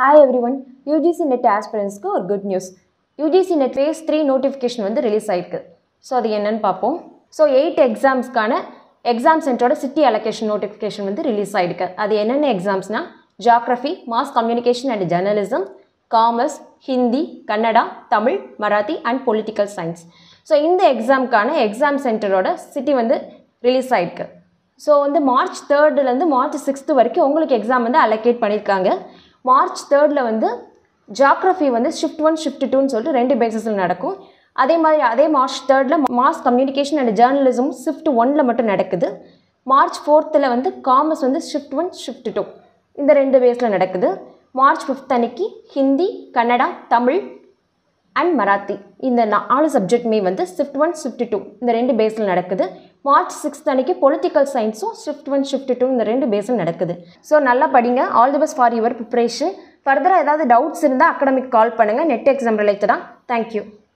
Hi everyone, UGC NET aspirants ku or good news. UGC NET phase 3 notification வந்து release ஆயிருக்கு. So அது என்னன்னு பார்ப்போம். So 8 exams கான exam center city allocation notification வந்து release ஆயிருக்கு. அது என்னென்ன examsனா Geography, Mass Communication and Journalism, Commerce, Hindi, Kannada, Tamil, Marathi and Political Science. So இந்த exam கான exam center city வந்து release ஆயிருக்கு. So வந்து March 3rd லேருந்து March 6th வரைக்கும் உங்களுக்கு exam வந்து allocate பண்ணியிருக்காங்க. March 3rd வந்து Geography வந்து shift 1 shift 2 ன்னு சொல்லிட்டு ரெண்டு பேசிஸ்ல நடக்கும். அதே March 3rd Mass Communication and Journalism shift 1ல மட்டும் நடக்குது. March 4th வந்து Commerce வந்து shift 1 shift 2 இந்த ரெண்டு பேஸ்ல நடக்குது. March 5th அன்னைக்கு Hindi, Kannada, Tamil and Marathi இந்த நாலு சப்ஜெக்ட்மே வந்து shift 1 shift 2 இந்த ரெண்டு பேஸ்ல நடக்குது. March 6th அன்னைக்கு Political Science shift 1 shift 2 இந்த ரெண்டு பேஸ்ல நடக்குது. ஸோ நல்லா படிங்க. All the best for your preparation. ஃபர்தராக ஏதாவது டவுட்ஸ் இருந்தால் அகாடமிக் கால் பண்ணுங்கள். நெட் எக்ஸாம் ரிலேட்டடாக. தேங்க்யூ.